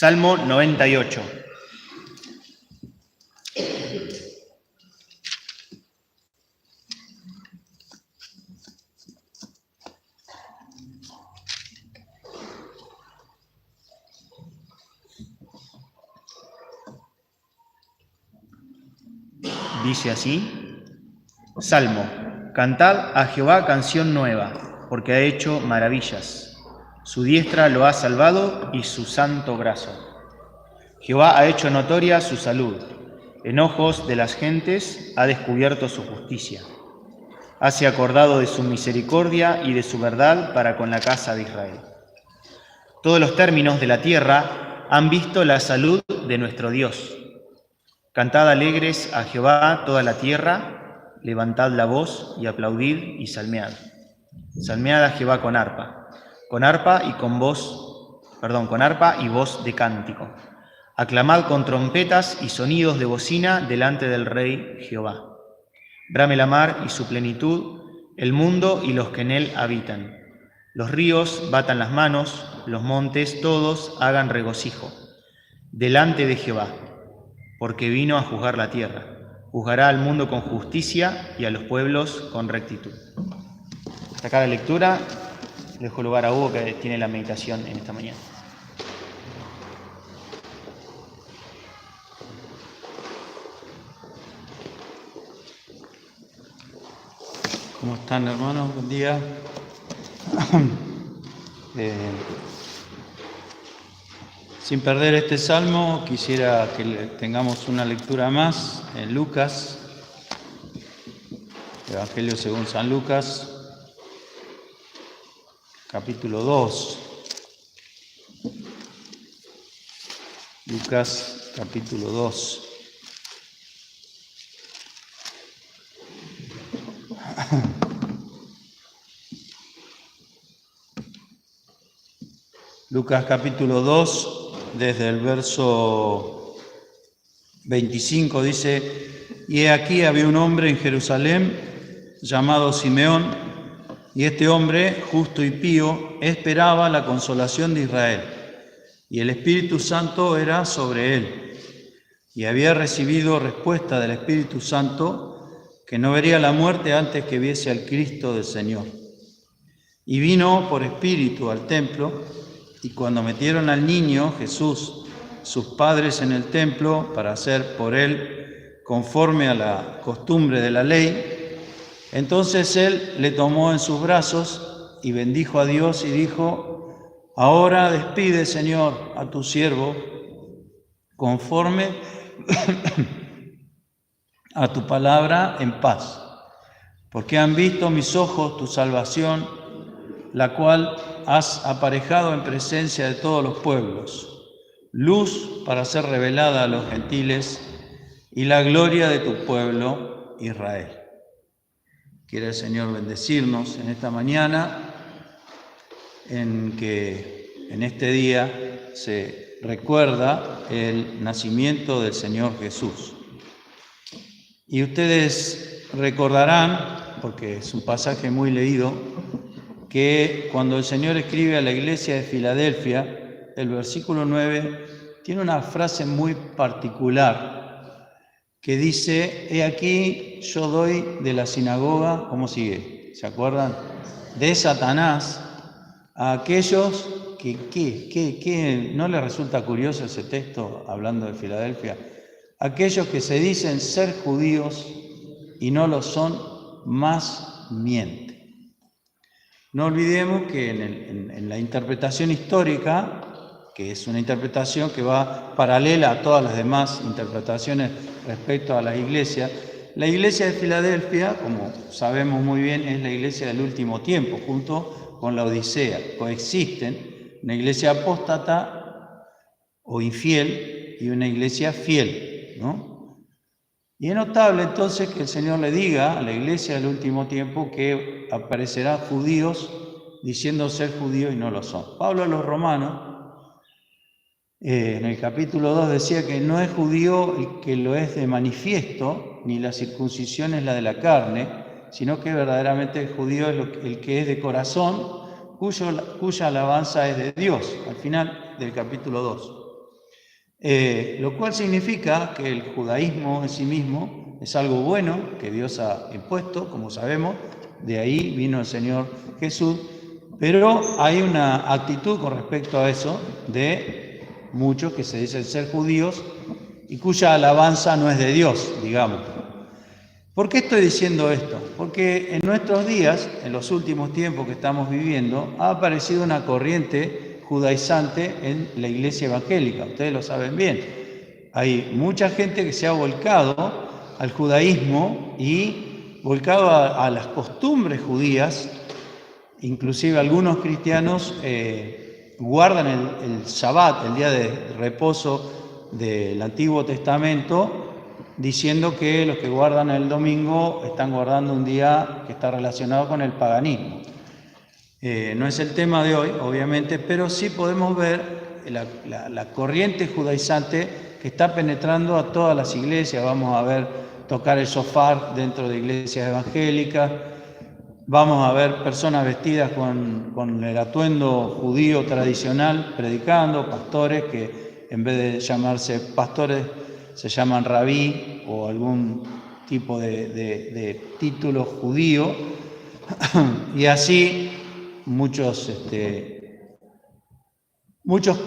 Salmo 98. Dice así: Salmo, cantad a Jehová canción nueva, porque ha hecho maravillas. Su diestra lo ha salvado y su santo brazo. Jehová ha hecho notoria su salud. En ojos de las gentes ha descubierto su justicia. Hase acordado de su misericordia y de su verdad para con la casa de Israel. Todos los términos de la tierra han visto la salud de nuestro Dios. Cantad alegres a Jehová toda la tierra, levantad la voz y aplaudid y salmead. Salmead a Jehová con arpa y voz de cántico. Aclamad con trompetas y sonidos de bocina delante del Rey Jehová. Brame la mar y su plenitud, el mundo y los que en él habitan. Los ríos batan las manos, los montes todos hagan regocijo delante de Jehová, porque vino a juzgar la tierra. Juzgará al mundo con justicia y a los pueblos con rectitud. Hasta acá la lectura. Dejo lugar a Hugo, que tiene la meditación en esta mañana. ¿Cómo están, hermanos? Buen día. Sin perder este salmo, quisiera que tengamos una lectura más en Lucas, Evangelio según San Lucas, capítulo 2. Lucas, capítulo 2. Lucas capítulo 2, desde el verso 25, dice: Y he aquí había un hombre en Jerusalén llamado Simeón, y este hombre, justo y pío, esperaba la consolación de Israel, y el Espíritu Santo era sobre él, y había recibido respuesta del Espíritu Santo, que no vería la muerte antes que viese al Cristo del Señor. Y vino por Espíritu al templo, y cuando metieron al niño Jesús, sus padres en el templo, para hacer por él conforme a la costumbre de la ley, entonces él le tomó en sus brazos y bendijo a Dios y dijo: Ahora despide, Señor, a tu siervo, conforme a tu palabra, en paz, porque han visto mis ojos tu salvación, la cual has aparejado en presencia de todos los pueblos, luz para ser revelada a los gentiles y la gloria de tu pueblo Israel. Quiere el Señor bendecirnos en esta mañana, en que en este día se recuerda el nacimiento del Señor Jesús. Y ustedes recordarán, porque es un pasaje muy leído, que cuando el Señor escribe a la iglesia de Filadelfia, el versículo 9 tiene una frase muy particular que dice: He aquí yo doy de la sinagoga, ¿cómo sigue? ¿Se acuerdan? De Satanás a aquellos que ¿no les resulta curioso ese texto hablando de Filadelfia? Aquellos que se dicen ser judíos y no lo son, más mienten. No olvidemos que en la interpretación histórica, que es una interpretación que va paralela a todas las demás interpretaciones respecto a la iglesia de Filadelfia, como sabemos muy bien, es la iglesia del último tiempo, junto con la Odisea. Coexisten una iglesia apóstata o infiel y una iglesia fiel, ¿no? Y es notable entonces que el Señor le diga a la iglesia del último tiempo que aparecerán judíos diciendo ser judíos y no lo son. Pablo a los romanos, en el capítulo 2, decía que no es judío el que lo es de manifiesto, ni la circuncisión es la de la carne, sino que verdaderamente el judío es el que es de corazón, cuya alabanza es de Dios, al final del capítulo 2. lo cual significa que el judaísmo en sí mismo es algo bueno que Dios ha impuesto, como sabemos, de ahí vino el Señor Jesús, pero hay una actitud con respecto a eso de muchos que se dicen ser judíos y cuya alabanza no es de Dios, digamos. ¿Por qué estoy diciendo esto? Porque en nuestros días, en los últimos tiempos que estamos viviendo, ha aparecido una corriente judaizante en la iglesia evangélica. Ustedes lo saben bien. Hay mucha gente que se ha volcado al judaísmo y volcado a las costumbres judías. Inclusive algunos cristianos guardan el Shabbat, el día de reposo del Antiguo Testamento, diciendo que los que guardan el domingo están guardando un día que está relacionado con el paganismo. No es el tema de hoy, obviamente, pero sí podemos ver la corriente judaizante que está penetrando a todas las iglesias. Vamos a ver tocar el shofar dentro de iglesias evangélicas, vamos a ver personas vestidas con el atuendo judío tradicional, predicando, pastores que en vez de llamarse pastores se llaman rabí o algún tipo de título judío, y así muchos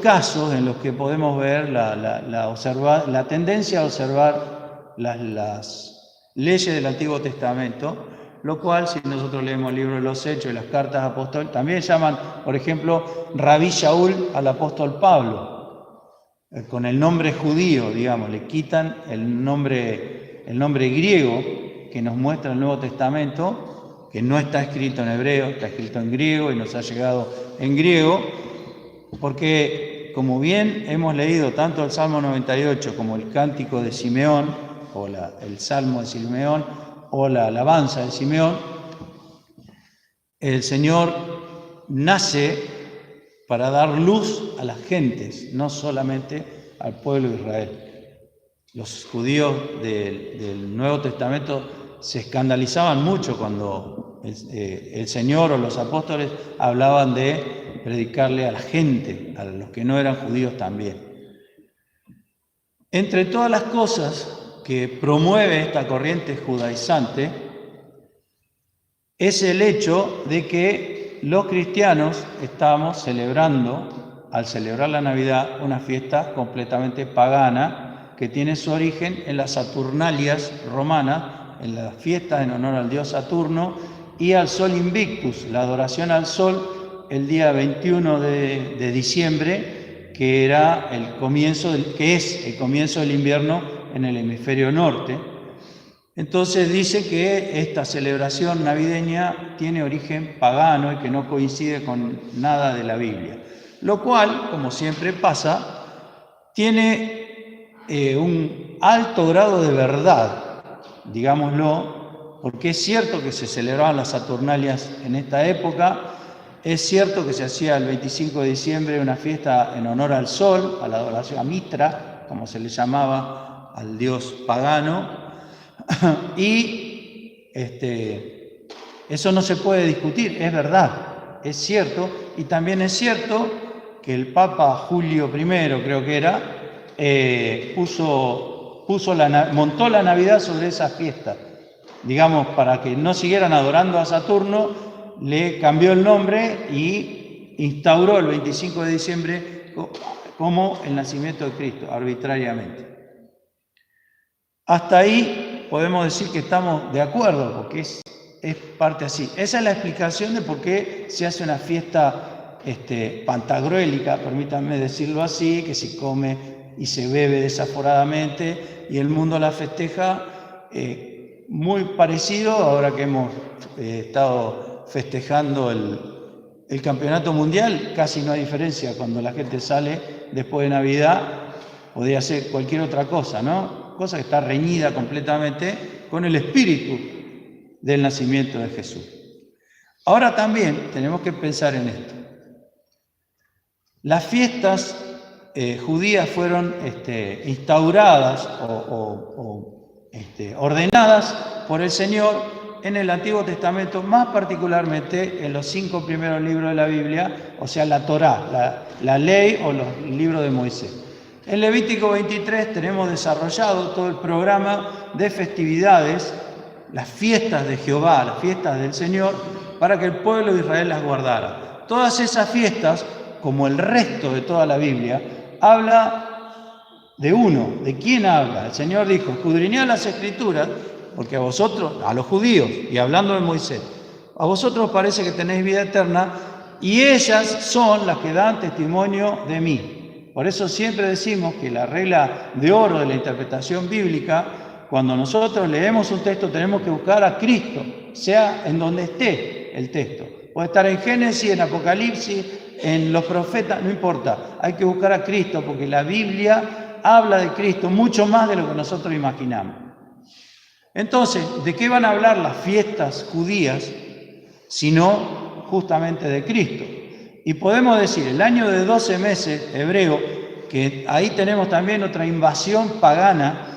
casos en los que podemos ver la tendencia a observar las leyes del Antiguo Testamento, lo cual, si nosotros leemos el libro de los Hechos y las cartas apóstoles, también llaman, por ejemplo, Rabí Shaul al apóstol Pablo, con el nombre judío, digamos, le quitan el nombre griego que nos muestra el Nuevo Testamento, que no está escrito en hebreo, está escrito en griego y nos ha llegado en griego, porque como bien hemos leído tanto el Salmo 98 como el Cántico de Simeón, o el Salmo de Simeón, o la alabanza de Simeón, el Señor nace para dar luz a las gentes, no solamente al pueblo de Israel. Los judíos del Nuevo Testamento se escandalizaban mucho cuando el Señor o los apóstoles hablaban de predicarle a la gente, a los que no eran judíos también. Entre todas las cosas que promueve esta corriente judaizante es el hecho de que los cristianos estamos celebrando, al celebrar la Navidad, una fiesta completamente pagana que tiene su origen en las Saturnalias romanas, en las fiestas en honor al dios Saturno y al Sol Invictus, la adoración al Sol el día 21 de diciembre, que es el comienzo del invierno en el hemisferio norte. Entonces dice que esta celebración navideña tiene origen pagano y que no coincide con nada de la Biblia, lo cual, como siempre pasa, tiene un alto grado de verdad, digámoslo, porque es cierto que se celebraban las Saturnalias en esta época, es cierto que se hacía el 25 de diciembre una fiesta en honor al sol, a la adoración a Mitra, como se le llamaba al dios pagano, y eso no se puede discutir, es verdad, es cierto, y también es cierto que el Papa Julio I, creo que era, montó la Navidad sobre esa fiesta, digamos, para que no siguieran adorando a Saturno, le cambió el nombre y instauró el 25 de diciembre como el nacimiento de Cristo, arbitrariamente. Hasta ahí podemos decir que estamos de acuerdo, porque es parte así. Esa es la explicación de por qué se hace una fiesta pantagruélica, permítanme decirlo así, que se come y se bebe desaforadamente y el mundo la festeja muy parecido ahora que hemos estado festejando el campeonato mundial. Casi no hay diferencia cuando la gente sale después de Navidad, podría ser cualquier otra cosa, ¿no? Cosa que está reñida completamente con el espíritu del nacimiento de Jesús. Ahora también tenemos que pensar en esto. Las fiestas judías fueron instauradas o ordenadas por el Señor en el Antiguo Testamento, más particularmente en los 5 primeros libros de la Biblia, o sea, la Torá, la ley o los libros de Moisés. En Levítico 23 tenemos desarrollado todo el programa de festividades, las fiestas de Jehová, las fiestas del Señor, para que el pueblo de Israel las guardara. Todas esas fiestas, como el resto de toda la Biblia, habla de uno. ¿De quién habla? El Señor dijo, escudriñad las Escrituras, porque a vosotros, a los judíos, y hablando de Moisés, a vosotros parece que tenéis vida eterna, y ellas son las que dan testimonio de mí. Por eso siempre decimos que la regla de oro de la interpretación bíblica, cuando nosotros leemos un texto tenemos que buscar a Cristo, sea en donde esté el texto. Puede estar en Génesis, en Apocalipsis, en los profetas, no importa. Hay que buscar a Cristo porque la Biblia habla de Cristo mucho más de lo que nosotros imaginamos. Entonces, ¿de qué van a hablar las fiestas judías sino justamente de Cristo? Y podemos decir, el año de 12 meses hebreo, que ahí tenemos también otra invasión pagana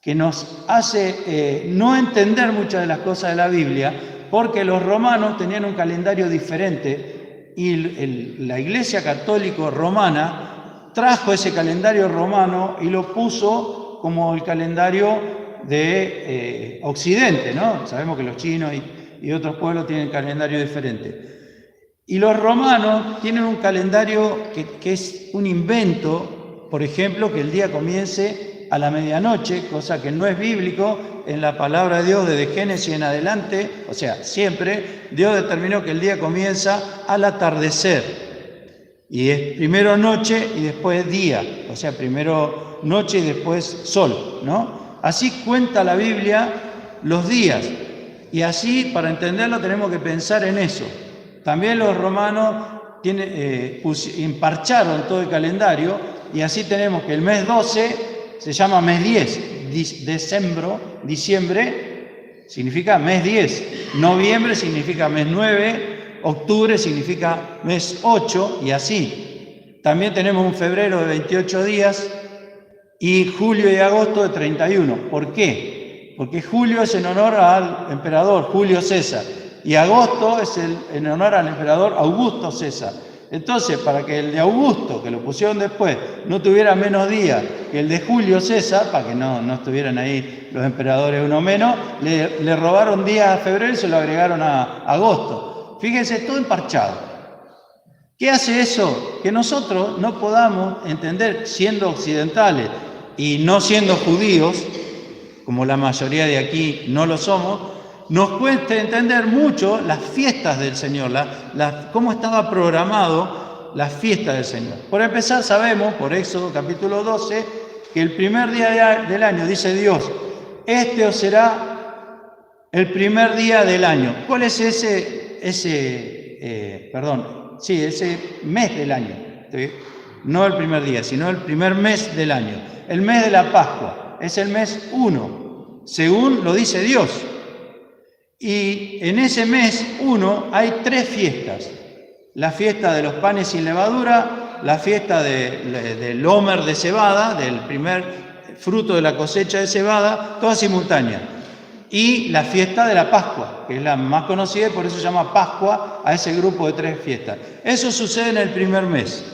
que nos hace no entender muchas de las cosas de la Biblia, porque los romanos tenían un calendario diferente y la Iglesia Católica Romana trajo ese calendario romano y lo puso como el calendario de Occidente, ¿no? Sabemos que los chinos y otros pueblos tienen calendario diferente. Y los romanos tienen un calendario que es un invento, por ejemplo, que el día comience a la medianoche, cosa que no es bíblico. En la palabra de Dios desde Génesis en adelante, o sea, siempre, Dios determinó que el día comienza al atardecer. Y es primero noche y después día, o sea, primero noche y después sol, ¿no? Así cuenta la Biblia los días. Y así, para entenderlo, tenemos que pensar en eso. También los romanos emparcharon todo el calendario y así tenemos que el mes 12 se llama mes 10, diciembre significa mes 10, noviembre significa mes 9, octubre significa mes 8 y así. También tenemos un febrero de 28 días y julio y agosto de 31. ¿Por qué? Porque julio es en honor al emperador Julio César y agosto es en honor al emperador Augusto César. Entonces, para que el de Augusto, que lo pusieron después, no tuviera menos días que el de Julio César, para que no estuvieran ahí los emperadores uno menos, le robaron días a febrero y se lo agregaron a agosto. Fíjense, todo emparchado. ¿Qué hace eso? Que nosotros no podamos entender, siendo occidentales y no siendo judíos, como la mayoría de aquí no lo somos, nos cuesta entender mucho las fiestas del Señor, cómo estaba programado las fiestas del Señor. Por empezar, sabemos, por Éxodo capítulo 12, que el primer día del año, dice Dios, este os será el primer día del año. ¿Cuál es ese mes del año? No el primer día, sino el primer mes del año. El mes de la Pascua, es el mes 1, según lo dice Dios. Y en ese mes 1 hay 3 fiestas. La fiesta de los panes sin levadura, la fiesta del homer de cebada, del primer fruto de la cosecha de cebada, todas simultáneas. Y la fiesta de la Pascua, que es la más conocida y por eso se llama Pascua a ese grupo de 3 fiestas. Eso sucede en el primer mes.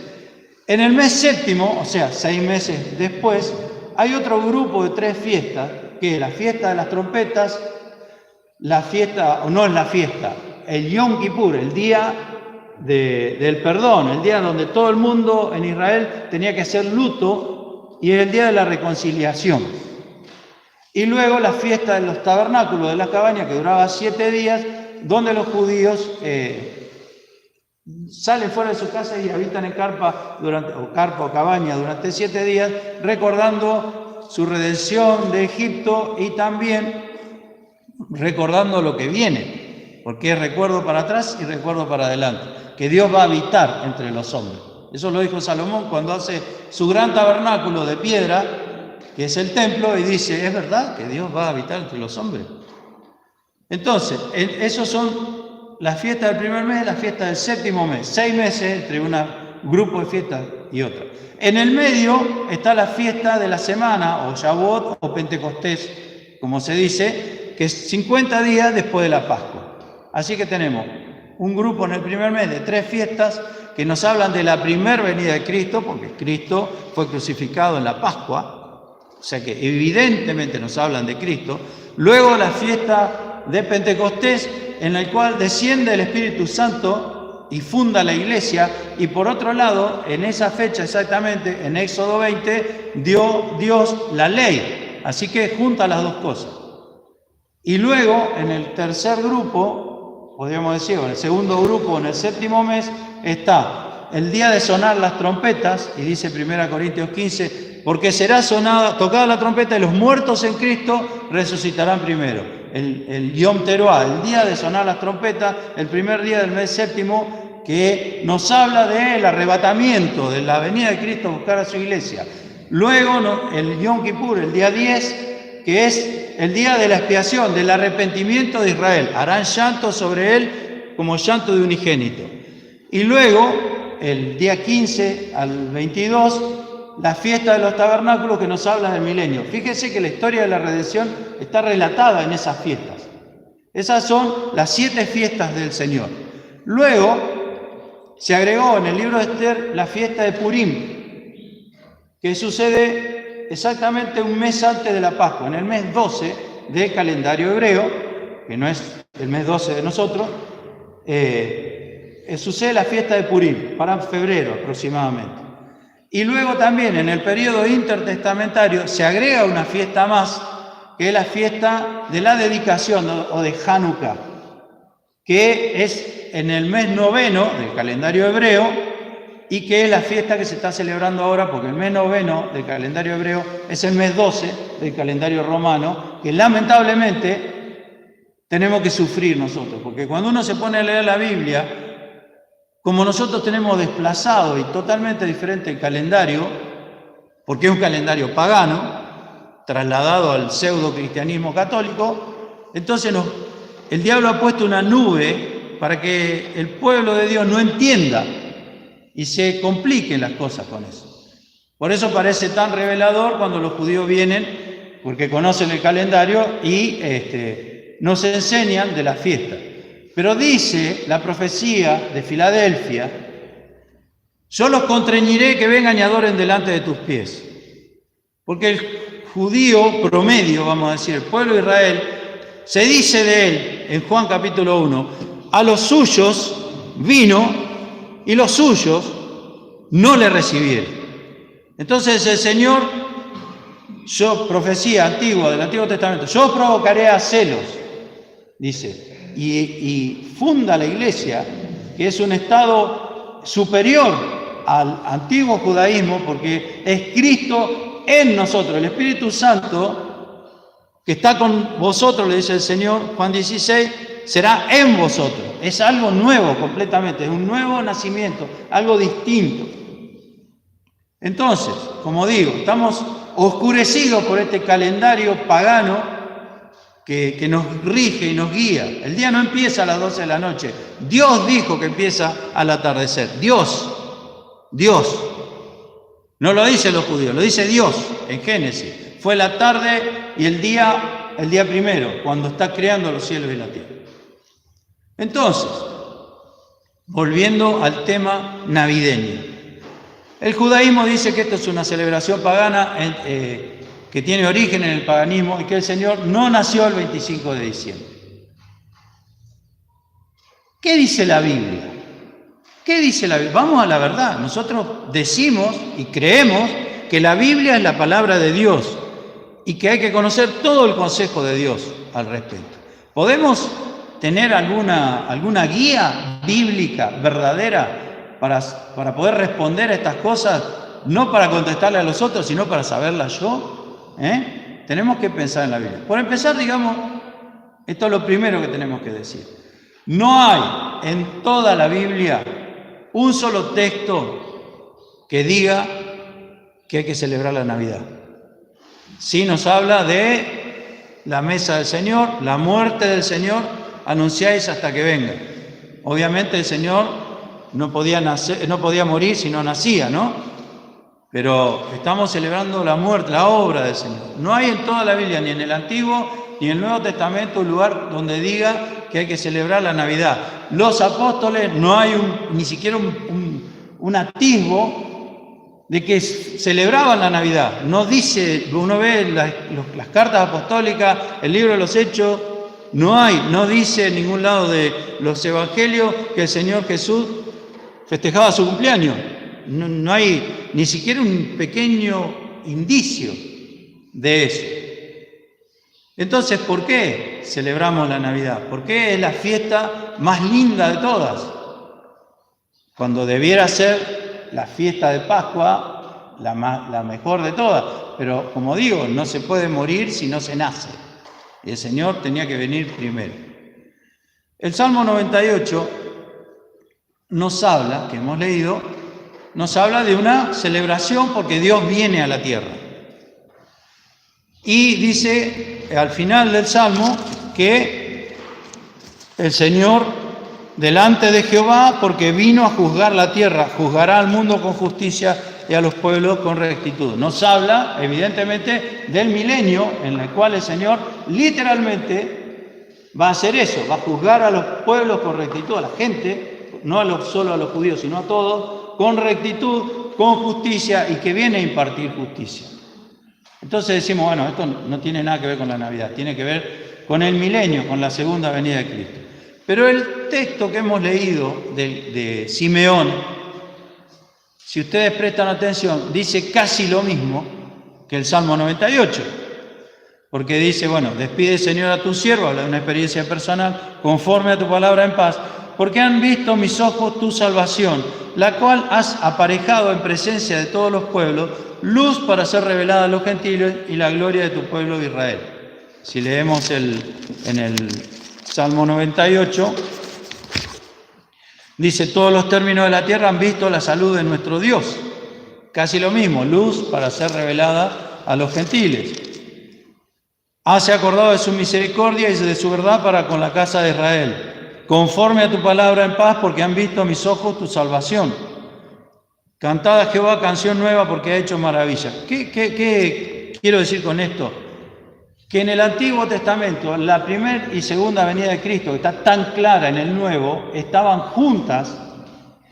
En el mes séptimo, o sea, 6 meses después, hay otro grupo de 3 fiestas, que es la fiesta de las trompetas, la fiesta, o no es la fiesta, el Yom Kippur, el día del perdón, el día donde todo el mundo en Israel tenía que hacer luto y es el día de la reconciliación. Y luego la fiesta de los tabernáculos de las cabañas que duraba 7 días, donde los judíos salen fuera de su casa y habitan en carpa o cabaña durante 7 días, recordando su redención de Egipto y también recordando lo que viene, porque es recuerdo para atrás y recuerdo para adelante, que Dios va a habitar entre los hombres. Eso lo dijo Salomón cuando hace su gran tabernáculo de piedra, que es el templo, y dice, ¿es verdad que Dios va a habitar entre los hombres? Entonces, esos son las fiestas del primer mes y las fiestas del séptimo mes, 6 meses entre un grupo de fiestas y otra. En el medio está la fiesta de la semana, o Shavuot, o Pentecostés, como se dice, que es 50 días después de la Pascua. Así que tenemos un grupo en el primer mes de 3 fiestas que nos hablan de la primera venida de Cristo, porque Cristo fue crucificado en la Pascua, o sea que evidentemente nos hablan de Cristo. Luego la fiesta de Pentecostés, en la cual desciende el Espíritu Santo y funda la iglesia, y por otro lado, en esa fecha exactamente, en Éxodo 20, dio Dios la ley, así que junta las dos cosas. Y luego, en el tercer grupo, podríamos decir, o en el segundo grupo, en el séptimo mes, está el día de sonar las trompetas, y dice 1 Corintios 15, porque será tocada la trompeta y los muertos en Cristo resucitarán primero. El Yom Teruah, el día de sonar las trompetas, el primer día del mes séptimo, que nos habla del arrebatamiento, de la venida de Cristo a buscar a su iglesia. Luego el Yom Kippur, el día 10, que es el día de la expiación, del arrepentimiento de Israel. Harán llanto sobre él como llanto de unigénito. Y luego, el día 15 al 22, la fiesta de los tabernáculos, que nos habla del milenio. Fíjense que la historia de la redención está relatada en esas fiestas. Esas son las 7 fiestas del Señor. Luego se agregó en el libro de Esther la fiesta de Purim, que sucede exactamente un mes antes de la Pascua, en el mes 12 del calendario hebreo, que no es el mes 12 de nosotros. Sucede la fiesta de Purim, para febrero aproximadamente. Y luego también en el periodo intertestamentario se agrega una fiesta más, que es la fiesta de la dedicación o de Hanukkah, que es en el mes 9 del calendario hebreo y que es la fiesta que se está celebrando ahora, porque el mes 9 del calendario hebreo es el mes 12 del calendario romano, que lamentablemente tenemos que sufrir nosotros, porque cuando uno se pone a leer la Biblia, como nosotros tenemos desplazado y totalmente diferente el calendario, porque es un calendario pagano, trasladado al pseudo-cristianismo católico, entonces el diablo ha puesto una nube para que el pueblo de Dios no entienda y se compliquen las cosas con eso. Por eso parece tan revelador cuando los judíos vienen, porque conocen el calendario y nos enseñan de la fiesta. Pero dice la profecía de Filadelfia: yo los constreñiré que vengan y adoren delante de tus pies. Porque el judío promedio, vamos a decir, el pueblo de Israel, se dice de él, en Juan capítulo 1, a los suyos vino y los suyos no le recibieron. Entonces el Señor, profecía antigua del Antiguo Testamento, yo provocaré a celos, dice, y funda la iglesia, que es un estado superior al antiguo judaísmo, porque es Cristo en nosotros, el Espíritu Santo que está con vosotros, le dice el Señor, Juan 16, será en vosotros. Es algo nuevo completamente, es un nuevo nacimiento, algo distinto. Entonces, como digo, estamos oscurecidos por este calendario pagano que nos rige y nos guía. El día no empieza a las 12 de la noche. Dios dijo que empieza al atardecer. Dios. No lo dicen los judíos, lo dice Dios en Génesis. Fue la tarde y el día primero, cuando está creando los cielos y la tierra. Entonces, volviendo al tema navideño. El judaísmo dice que esto es una celebración pagana que tiene origen en el paganismo y que el Señor no nació el 25 de diciembre. ¿Qué dice la Biblia? ¿Qué dice la Biblia? Vamos a la verdad. Nosotros decimos y creemos que la Biblia es la palabra de Dios y que hay que conocer todo el consejo de Dios al respecto. ¿Podemos tener alguna guía bíblica verdadera para poder responder a estas cosas? No para contestarle a los otros, sino para saberlas yo. Tenemos que pensar en la Biblia. Por empezar, digamos, esto es lo primero que tenemos que decir. No hay en toda la Biblia un solo texto que diga que hay que celebrar la Navidad. Sí nos habla de la mesa del Señor, la muerte del Señor, anunciáis hasta que venga. Obviamente el Señor no podía morir si no nacía, ¿no? Pero estamos celebrando la muerte, la obra del Señor. No hay en toda la Biblia, ni en el Antiguo ni en el Nuevo Testamento, un lugar donde diga que hay que celebrar la Navidad. Los apóstoles no hay ni siquiera un atisbo de que celebraban la Navidad. No dice, uno ve las cartas apostólicas, el libro de los Hechos, no dice en ningún lado de los evangelios que el Señor Jesús festejaba su cumpleaños. No hay ni siquiera un pequeño indicio de eso. Entonces, ¿por qué celebramos la Navidad? ¿Por qué es la fiesta más linda de todas? Cuando debiera ser la fiesta de Pascua la mejor de todas. Pero, como digo, no se puede morir si no se nace. Y el Señor tenía que venir primero. El Salmo 98 nos habla, que hemos leído, nos habla de una celebración porque Dios viene a la tierra. Y dice al final del Salmo que el Señor delante de Jehová porque vino a juzgar la tierra, juzgará al mundo con justicia y a los pueblos con rectitud. Nos habla evidentemente del milenio en el cual el Señor literalmente va a hacer eso, va a juzgar a los pueblos con rectitud, a la gente, no solo a los judíos sino a todos, con rectitud, con justicia y que viene a impartir justicia. Entonces decimos, bueno, esto no tiene nada que ver con la Navidad, tiene que ver con el milenio, con la segunda venida de Cristo. Pero el texto que hemos leído de Simeón, si ustedes prestan atención, dice casi lo mismo que el Salmo 98. Porque dice, bueno, despide Señor a tu siervo, habla de una experiencia personal, conforme a tu palabra en paz, porque han visto mis ojos tu salvación, la cual has aparejado en presencia de todos los pueblos, luz para ser revelada a los gentiles y la gloria de tu pueblo Israel. Si leemos en el Salmo 98, dice, todos los términos de la tierra han visto la salud de nuestro Dios. Casi lo mismo, luz para ser revelada a los gentiles. Hase acordado de su misericordia y de su verdad para con la casa de Israel. Conforme a tu palabra en paz, porque han visto mis ojos tu salvación. Cantad a Jehová canción nueva porque ha hecho maravillas. ¿Qué quiero decir con esto? Que en el Antiguo Testamento, la primera y segunda venida de Cristo, que está tan clara en el Nuevo, estaban juntas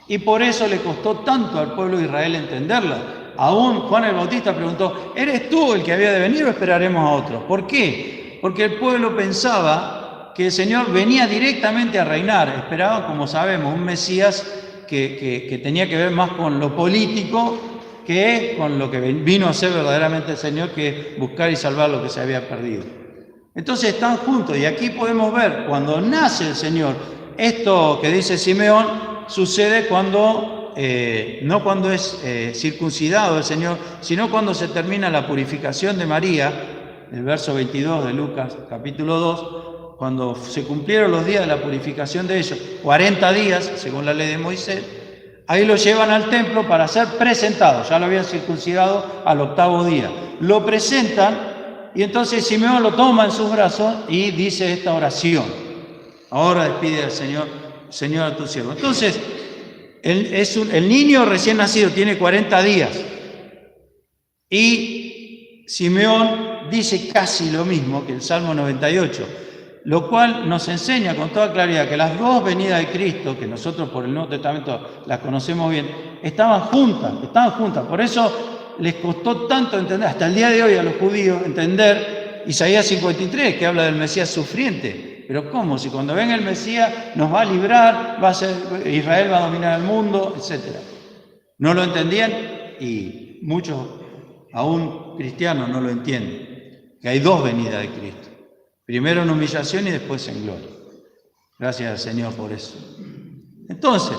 y por eso le costó tanto al pueblo de Israel entenderla. Aún Juan el Bautista preguntó, ¿eres tú el que había de venir o esperaremos a otro? ¿Por qué? Porque el pueblo pensaba que el Señor venía directamente a reinar. Esperaban, como sabemos, un Mesías que tenía que ver más con lo político que con lo que vino a ser verdaderamente el Señor, que es buscar y salvar lo que se había perdido. Entonces están juntos y aquí podemos ver cuando nace el Señor. Esto que dice Simeón sucede cuando, no cuando es circuncidado el Señor, sino cuando se termina la purificación de María, el verso 22 de Lucas capítulo 2, cuando se cumplieron los días de la purificación de ellos, 40 días, según la ley de Moisés, ahí lo llevan al templo para ser presentado. Ya lo habían circuncidado al 8º día. Lo presentan y entonces Simeón lo toma en sus brazos y dice esta oración. Ahora despide al Señor a tu siervo. Entonces, el niño recién nacido tiene 40 días. Y Simeón dice casi lo mismo que el Salmo 98. Lo cual nos enseña con toda claridad que las dos venidas de Cristo, que nosotros por el Nuevo Testamento las conocemos bien, estaban juntas. Por eso les costó tanto entender, hasta el día de hoy a los judíos, entender Isaías 53, que habla del Mesías sufriente. Pero ¿cómo? Si cuando venga el Mesías nos va a librar, Israel va a dominar el mundo, etc. No lo entendían y muchos, aún cristianos, no lo entienden, que hay dos venidas de Cristo. Primero en humillación y después en gloria. Gracias al Señor por eso. Entonces,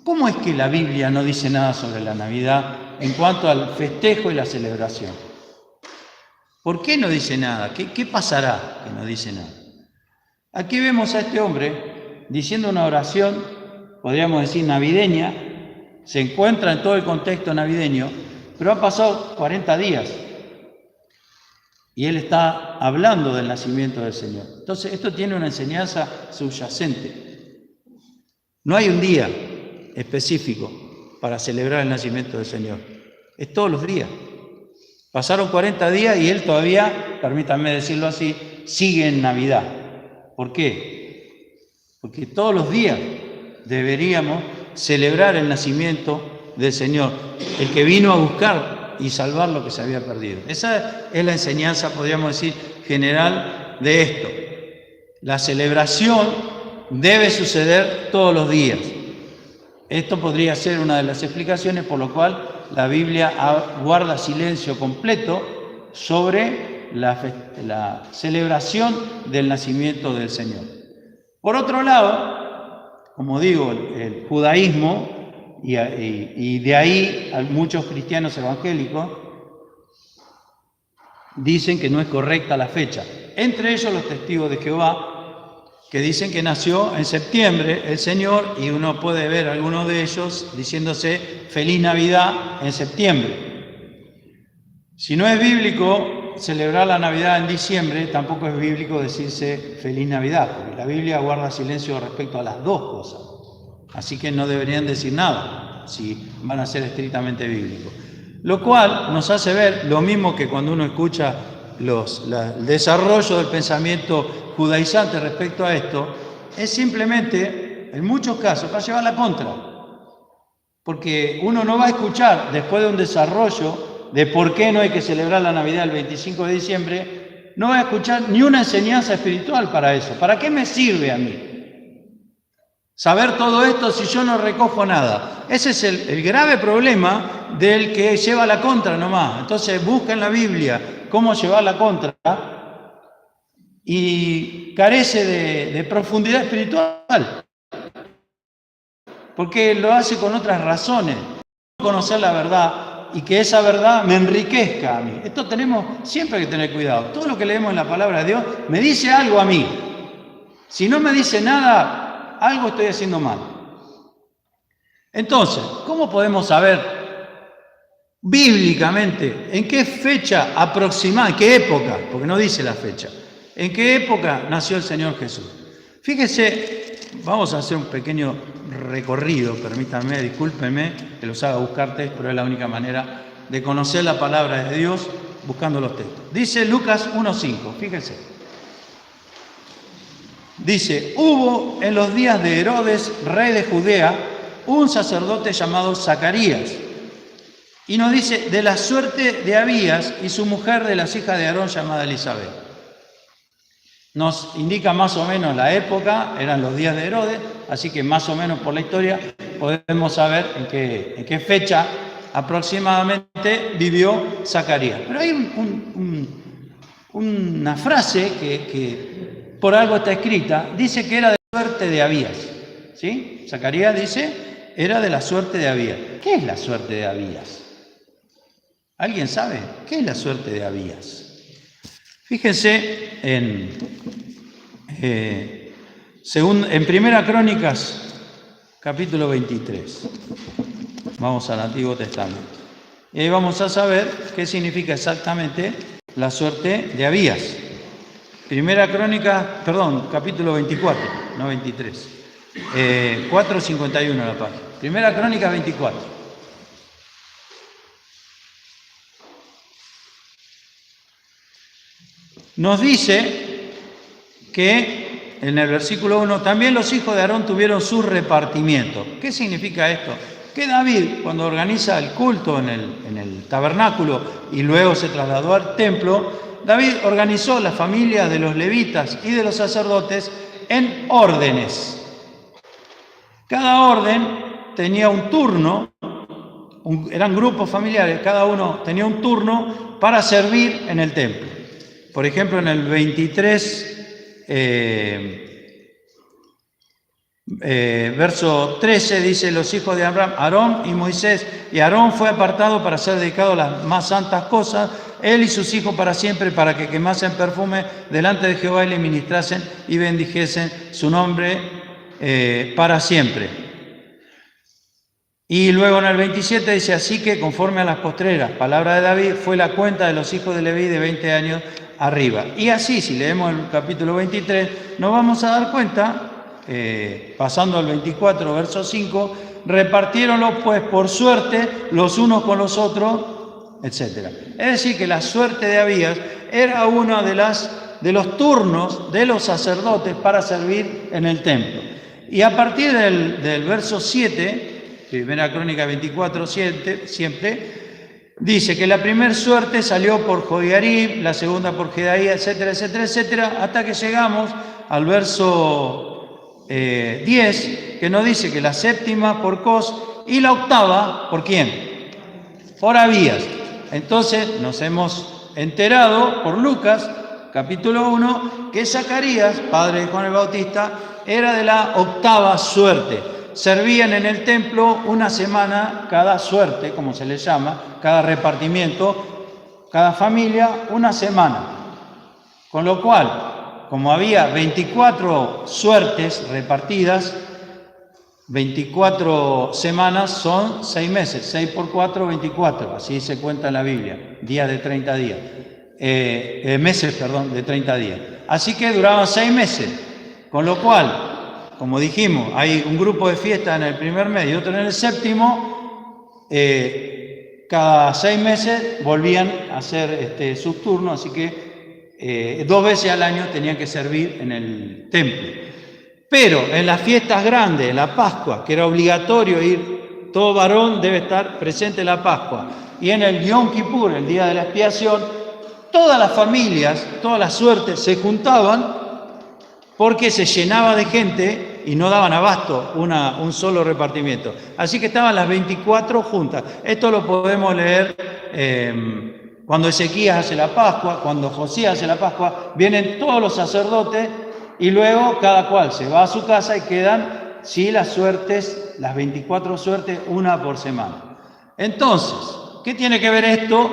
¿cómo es que la Biblia no dice nada sobre la Navidad en cuanto al festejo y la celebración? ¿Por qué no dice nada? ¿Qué pasará que no dice nada? Aquí vemos a este hombre diciendo una oración, podríamos decir navideña, se encuentra en todo el contexto navideño, pero han pasado 40 días. Y él está hablando del nacimiento del Señor. Entonces, esto tiene una enseñanza subyacente. No hay un día específico para celebrar el nacimiento del Señor. Es todos los días. Pasaron 40 días y él todavía, permítanme decirlo así, sigue en Navidad. ¿Por qué? Porque todos los días deberíamos celebrar el nacimiento del Señor, el que vino a buscar y salvar lo que se había perdido. Esa es la enseñanza, podríamos decir, general de esto. La celebración debe suceder todos los días. Esto podría ser una de las explicaciones por lo cual la Biblia guarda silencio completo sobre la celebración del nacimiento del Señor. Por otro lado, como digo, el judaísmo, y de ahí muchos cristianos evangélicos dicen que no es correcta la fecha. Entre ellos los testigos de Jehová, que dicen que nació en septiembre el Señor, y uno puede ver a algunos de ellos diciéndose Feliz Navidad en septiembre. Si no es bíblico celebrar la Navidad en diciembre, tampoco es bíblico decirse Feliz Navidad, porque la Biblia guarda silencio respecto a las dos cosas. Así que no deberían decir nada si van a ser estrictamente bíblicos. Lo cual nos hace ver lo mismo que cuando uno escucha el desarrollo del pensamiento judaizante respecto a esto, es simplemente, en muchos casos, para llevar la contra. Porque uno no va a escuchar, después de un desarrollo de por qué no hay que celebrar la Navidad el 25 de diciembre, no va a escuchar ni una enseñanza espiritual para eso. ¿Para qué me sirve a mí saber todo esto si yo no recojo nada? Ese es el grave problema del que lleva la contra nomás. Entonces busca en la Biblia cómo llevar la contra y carece de profundidad espiritual, porque lo hace con otras razones. Conocer la verdad y que esa verdad me enriquezca a mí. Esto tenemos siempre que tener cuidado. Todo lo que leemos en la palabra de Dios me dice algo a mí. Si no me dice nada, algo estoy haciendo mal. Entonces, ¿cómo podemos saber bíblicamente en qué fecha aproximada, en qué época, porque no dice la fecha, en qué época nació el Señor Jesús? Fíjese, vamos a hacer un pequeño recorrido, permítanme, discúlpenme que los haga buscar textos, pero es la única manera de conocer la palabra de Dios buscando los textos. Dice Lucas 1:5, fíjense. Dice, hubo en los días de Herodes, rey de Judea, un sacerdote llamado Zacarías. Y nos dice, de la suerte de Abías y su mujer de las hijas de Aarón llamada Elizabeth. Nos indica más o menos la época, eran los días de Herodes, así que más o menos por la historia podemos saber en qué fecha aproximadamente vivió Zacarías. Pero hay una frase que por algo está escrita, dice que era de la suerte de Abías. ¿Sí? Zacarías dice, era de la suerte de Abías. ¿Qué es la suerte de Abías? ¿Alguien sabe? ¿Qué es la suerte de Abías? Fíjense en Primera Crónicas, capítulo 23. Vamos al Antiguo Testamento. Y ahí vamos a saber qué significa exactamente la suerte de Abías. Capítulo 24, no 23. 4:51 la página. Primera Crónica 24. Nos dice que en el versículo 1 también los hijos de Aarón tuvieron su repartimiento. ¿Qué significa esto? Que David, cuando organiza el culto en el tabernáculo y luego se trasladó al templo, David organizó las familias de los levitas y de los sacerdotes en órdenes. Cada orden tenía un turno, eran grupos familiares, cada uno tenía un turno para servir en el templo. Por ejemplo, en el 23, verso 13, dice, los hijos de Abraham, Aarón y Moisés, y Aarón fue apartado para ser dedicado a las más santas cosas, él y sus hijos para siempre, para que quemasen perfume delante de Jehová y le ministrasen y bendijesen su nombre para siempre. Y luego en el 27 dice, así que conforme a las postreras, palabra de David, fue la cuenta de los hijos de Leví de 20 años arriba. Y así, si leemos el capítulo 23, nos vamos a dar cuenta, pasando al 24, verso 5, repartiéronlos pues por suerte los unos con los otros, etc. Es decir, que la suerte de Abías era una de las de los turnos de los sacerdotes para servir en el templo. Y a partir del verso 7, Primera Crónica 24, siempre, dice que la primera suerte salió por Jodiarib, la segunda por Jedaía, etcétera, etcétera, etcétera, hasta que llegamos al verso 10, que nos dice que la séptima por Cos y la octava, ¿por quién? Por Abías. Entonces nos hemos enterado por Lucas, capítulo 1, que Zacarías, padre de Juan el Bautista, era de la octava suerte. Servían en el templo una semana cada suerte, como se le llama, cada repartimiento, cada familia, una semana. Con lo cual, como había 24 suertes repartidas, 24 semanas son 6 meses, 6 por 4, 24, así se cuenta en la Biblia, días de 30 días, meses, perdón, de 30 días. Así que duraban 6 meses, con lo cual, como dijimos, hay un grupo de fiesta en el primer mes y otro en el séptimo, cada 6 meses volvían a hacer sus turnos, así que 2 veces al año tenían que servir en el templo. Pero en las fiestas grandes, en la Pascua, que era obligatorio ir, todo varón debe estar presente en la Pascua, y en el Yom Kippur, el día de la expiación, todas las familias, todas las suertes se juntaban porque se llenaba de gente y no daban abasto un solo repartimiento. Así que estaban las 24 juntas. Esto lo podemos leer cuando Ezequías hace la Pascua, cuando Josías hace la Pascua, vienen todos los sacerdotes y luego cada cual se va a su casa y quedan, sí, las suertes, las 24 suertes, una por semana. Entonces, ¿qué tiene que ver esto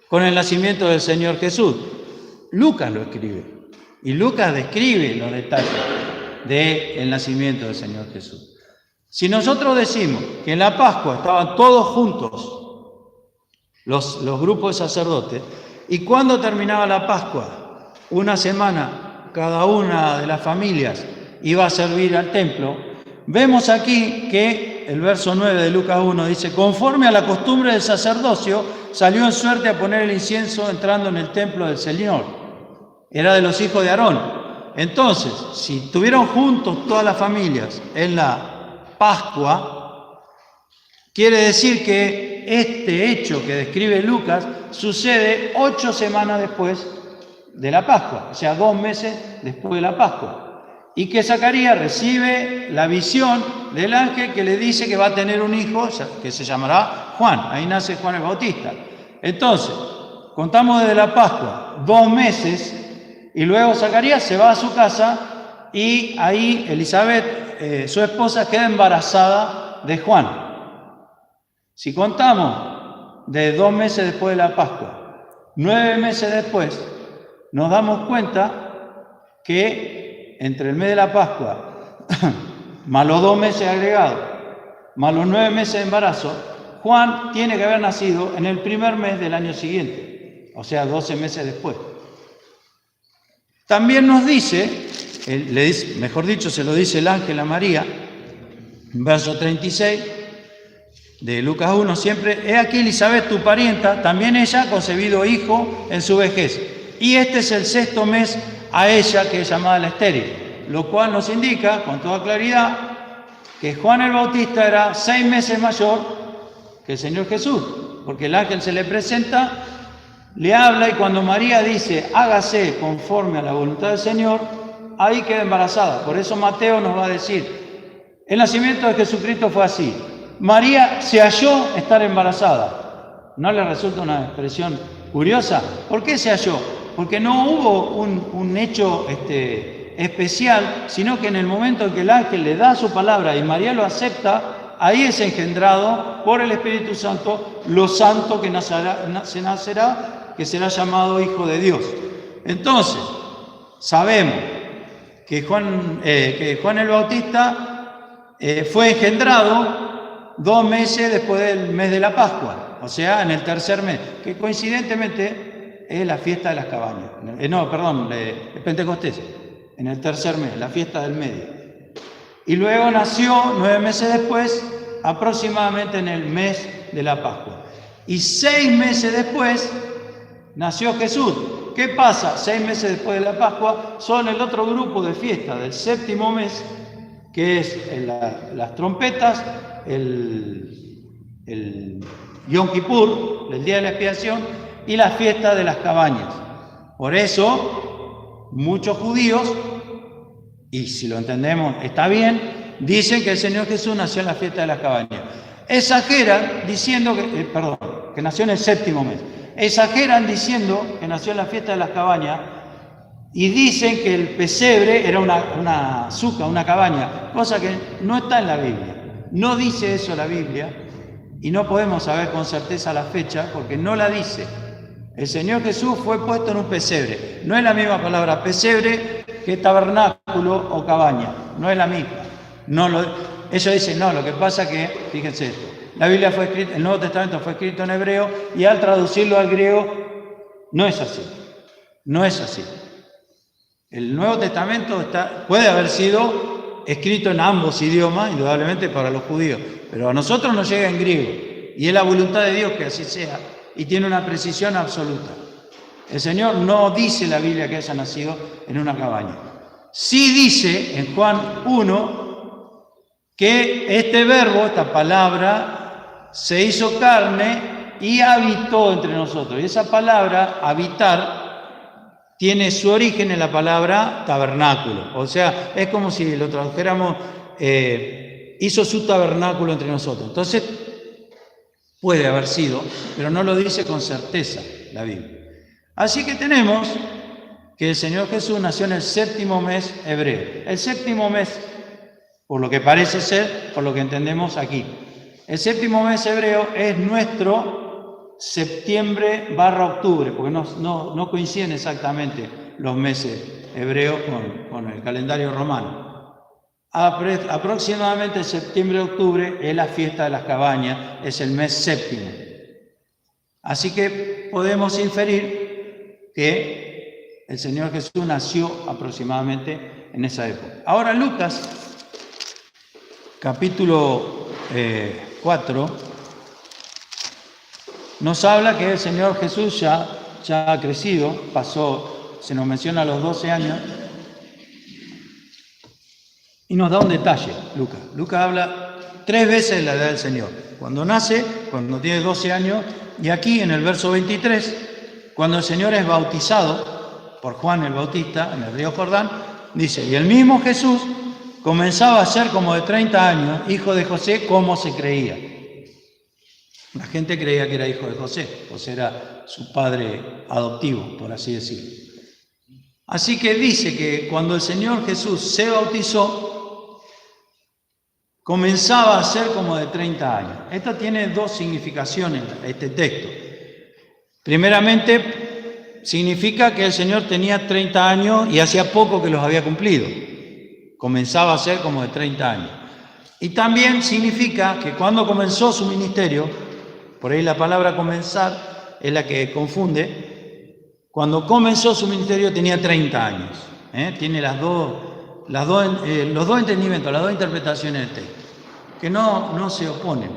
con el nacimiento del Señor Jesús? Lucas lo escribe, y Lucas describe los detalles del nacimiento del Señor Jesús. Si nosotros decimos que en la Pascua estaban todos juntos los grupos de sacerdotes, y cuando terminaba la Pascua, una semana cada una de las familias iba a servir al templo, vemos aquí que el verso 9 de Lucas 1 dice: conforme a la costumbre del sacerdocio, salió en suerte a poner el incienso entrando en el templo del Señor. Era de los hijos de Aarón. Entonces, si estuvieron juntos todas las familias en la Pascua, quiere decir que este hecho que describe Lucas sucede 8 semanas después de la Pascua, o sea, 2 meses después de la Pascua, y que Zacarías recibe la visión del ángel que le dice que va a tener un hijo que se llamará Juan. Ahí nace Juan el Bautista. Entonces, contamos desde la Pascua 2 meses, y luego Zacarías se va a su casa y ahí Elizabeth, su esposa, queda embarazada de Juan. Si contamos de 2 meses después de la Pascua, 9 meses después, nos damos cuenta que entre el mes de la Pascua, más los 2 meses agregados, más los 9 meses de embarazo, Juan tiene que haber nacido en el primer mes del año siguiente, o sea, 12 meses después. También nos dice, mejor dicho, se lo dice el ángel a María, verso 36 de Lucas 1, siempre: he aquí Elizabeth, tu parienta, también ella ha concebido hijo en su vejez. Y este es el 6º mes a ella, que es llamada la estéril, lo cual nos indica con toda claridad que Juan el Bautista era 6 meses mayor que el Señor Jesús, porque el ángel se le presenta, le habla, y cuando María dice hágase conforme a la voluntad del Señor, ahí queda embarazada. Por eso Mateo nos va a decir, el nacimiento de Jesucristo fue así: María se halló estar embarazada. ¿No le resulta una expresión curiosa? ¿Por qué se halló? Porque no hubo un hecho especial, sino que en el momento en que el ángel le da su palabra y María lo acepta, ahí es engendrado por el Espíritu Santo lo santo que nacerá, que será llamado Hijo de Dios. Entonces, sabemos que Juan el Bautista fue engendrado 2 meses después del mes de la Pascua, o sea, en el 3er mes, que coincidentemente es la fiesta de las cabañas. De Pentecostés, en el 3er mes, la fiesta del medio. Y luego nació 9 meses después, aproximadamente en el mes de la Pascua. Y 6 meses después nació Jesús, ¿Qué pasa? 6 meses después de la Pascua son el otro grupo de fiesta del séptimo mes, que es las trompetas, el Yom Kippur, el día de la expiación, y la fiesta de las cabañas. Por eso, muchos judíos, y si lo entendemos está bien, dicen que el Señor Jesús nació en la fiesta de las cabañas. Exageran diciendo que nació en el séptimo mes. Exageran diciendo que nació en la fiesta de las cabañas y dicen que el pesebre era una suca, una cabaña, cosa que no está en la Biblia. No dice eso la Biblia y no podemos saber con certeza la fecha porque no la dice. El Señor Jesús fue puesto en un pesebre. No es la misma palabra pesebre que tabernáculo o cabaña. No es la misma. Ellos dicen, no, lo que pasa es que, fíjense esto, la Biblia fue escrita, el Nuevo Testamento fue escrito en hebreo y al traducirlo al griego no es así. No es así. El Nuevo Testamento puede haber sido escrito en ambos idiomas, indudablemente para los judíos, pero a nosotros nos llega en griego y es la voluntad de Dios que así sea y tiene una precisión absoluta. El Señor no dice la Biblia que haya nacido en una cabaña. Sí dice en Juan 1 que este verbo, esta palabra, se hizo carne y habitó entre nosotros. Y esa palabra, habitar, tiene su origen en la palabra tabernáculo. O sea, es como si lo tradujéramos, hizo su tabernáculo entre nosotros. Entonces, puede haber sido, pero no lo dice con certeza la Biblia. Así que tenemos que el Señor Jesús nació en el séptimo mes hebreo. El séptimo mes, por lo que parece ser, por lo que entendemos aquí. El séptimo mes hebreo es nuestro septiembre/octubre, porque no coinciden exactamente los meses hebreos con el calendario romano. Aproximadamente septiembre-octubre es la fiesta de las cabañas, es el mes séptimo. Así que podemos inferir que el Señor Jesús nació aproximadamente en esa época. Ahora Lucas, capítulo 4, nos habla que el Señor Jesús ya ha crecido, se nos menciona a los 12 años, y nos da un detalle, Lucas. Lucas habla 3 veces de la edad del Señor. Cuando nace, cuando tiene 12 años, y aquí en el verso 23, cuando el Señor es bautizado por Juan el Bautista en el río Jordán, dice, y el mismo Jesús comenzaba a ser como de 30 años, hijo de José, como se creía. La gente creía que era hijo de José, José era su padre adoptivo, por así decirlo. Así que dice que cuando el Señor Jesús se bautizó, comenzaba a ser como de 30 años. Esto tiene 2 significaciones, este texto. Primeramente, significa que el Señor tenía 30 años y hacía poco que los había cumplido. Comenzaba a ser como de 30 años. Y también significa que cuando comenzó su ministerio, por ahí la palabra comenzar es la que confunde, cuando comenzó su ministerio tenía 30 años. Tiene los dos entendimientos, las 2 interpretaciones del texto, que no se oponen,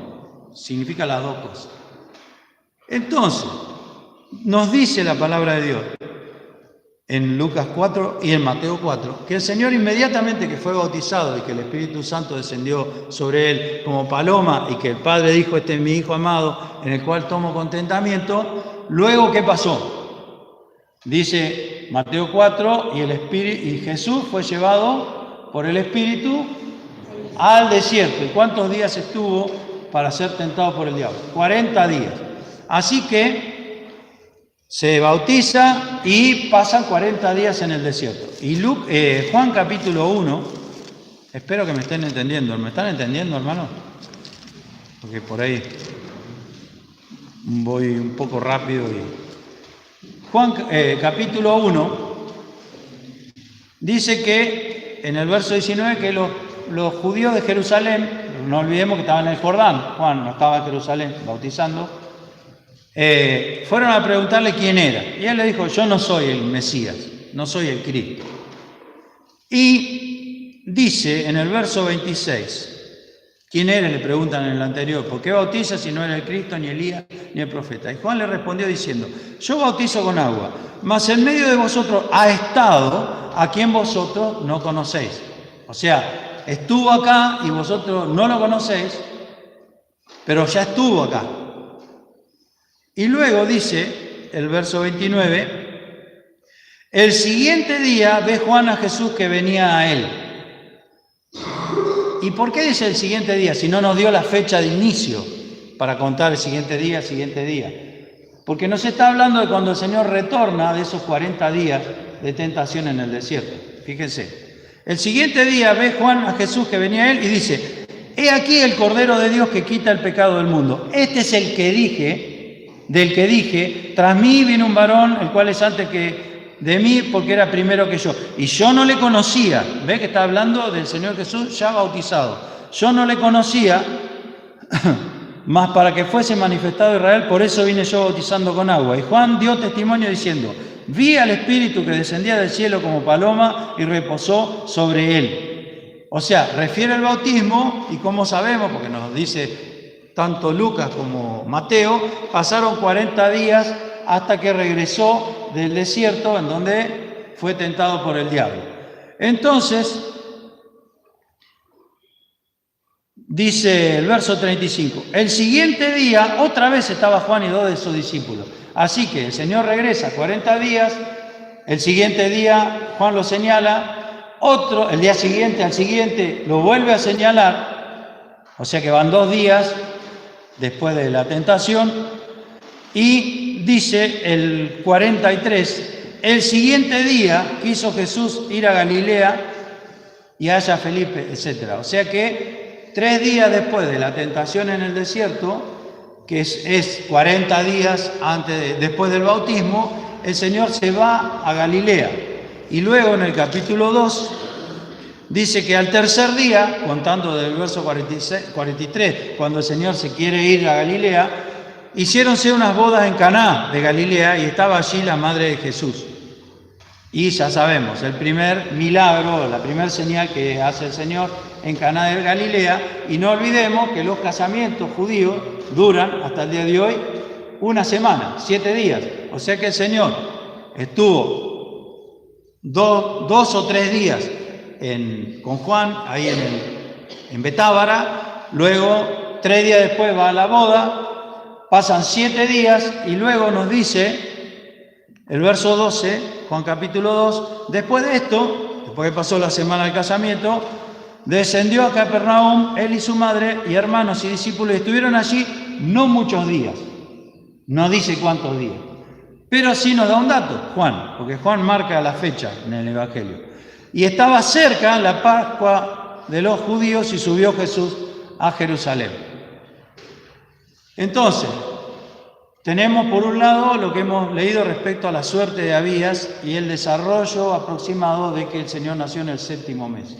significa las 2 cosas. Entonces, nos dice la palabra de Dios en Lucas 4 y en Mateo 4, que el Señor inmediatamente que fue bautizado y que el Espíritu Santo descendió sobre él como paloma y que el Padre dijo, este es mi Hijo amado, en el cual tomo contentamiento, luego ¿qué pasó? Dice Mateo 4, y Jesús fue llevado por el Espíritu al desierto. ¿Y cuántos días estuvo para ser tentado por el diablo? 40 días. Así que se bautiza y pasan 40 días en el desierto. Y Juan capítulo 1, espero que me estén entendiendo. ¿Me están entendiendo, hermano? Porque por ahí voy un poco rápido. Juan capítulo 1 dice que en el verso 19 que los judíos de Jerusalén, no olvidemos que estaban en el Jordán, Juan no estaba en Jerusalén bautizando, fueron a preguntarle quién era. Y él le dijo, yo no soy el Mesías, no soy el Cristo. Y dice en el verso 26 ¿Quién eres?, le preguntan en el anterior. ¿Por qué bautizas si no eres el Cristo, ni Elías, ni el profeta? Y Juan le respondió diciendo, yo bautizo con agua, mas en medio de vosotros ha estado a quien vosotros no conocéis. O sea, estuvo acá y vosotros no lo conocéis, pero ya estuvo acá. Y luego dice el verso 29, el siguiente día ve Juan a Jesús que venía a él. ¿Y por qué dice el siguiente día? Si no nos dio la fecha de inicio para contar el siguiente día, Porque nos está hablando de cuando el Señor retorna de esos 40 días de tentación en el desierto. Fíjense. El siguiente día ve Juan a Jesús que venía a él y dice, he aquí el Cordero de Dios que quita el pecado del mundo. Este es el que dije, tras mí viene un varón, el cual es antes que de mí, porque era primero que yo. Y yo no le conocía. ¿Ve que está hablando del Señor Jesús ya bautizado? Yo no le conocía, mas para que fuese manifestado Israel, por eso vine yo bautizando con agua. Y Juan dio testimonio diciendo, vi al Espíritu que descendía del cielo como paloma y reposó sobre él. O sea, refiere al bautismo, y como sabemos, porque nos dice tanto Lucas como Mateo, pasaron 40 días hasta que regresó del desierto en donde fue tentado por el diablo. Entonces, dice el verso 35, el siguiente día otra vez estaba Juan y 2 de sus discípulos. Así que el Señor regresa 40 días, el siguiente día Juan lo señala, el día siguiente, al siguiente lo vuelve a señalar, o sea que van 2 días después de la tentación. Y dice el 43, el siguiente día quiso Jesús ir a Galilea y halla a Felipe, etc. O sea que 3 días después de la tentación en el desierto, que es 40 días después del bautismo, el Señor se va a Galilea. Y luego en el capítulo 2 dice que al tercer día, contando del verso 43, cuando el Señor se quiere ir a Galilea, hiciéronse unas bodas en Caná de Galilea y estaba allí la madre de Jesús. Y ya sabemos, el primer milagro, la primera señal que hace el Señor en Caná de Galilea, y no olvidemos que los casamientos judíos duran hasta el día de hoy una semana, 7 días. O sea que el Señor estuvo 2 o 3 días con Juan ahí en Betábara, luego 3 días después va a la boda. Pasan 7 días y luego nos dice el verso 12, Juan capítulo 2, después de esto, después que pasó la semana del casamiento, descendió a Capernaum, él y su madre y hermanos y discípulos, y estuvieron allí no muchos días, no dice cuántos días, pero sí nos da un dato, Juan, porque Juan marca la fecha en el Evangelio. Y estaba cerca la Pascua de los judíos y subió Jesús a Jerusalén. Entonces, tenemos por un lado lo que hemos leído respecto a la suerte de Abías y el desarrollo aproximado de que el Señor nació en el 7º mes.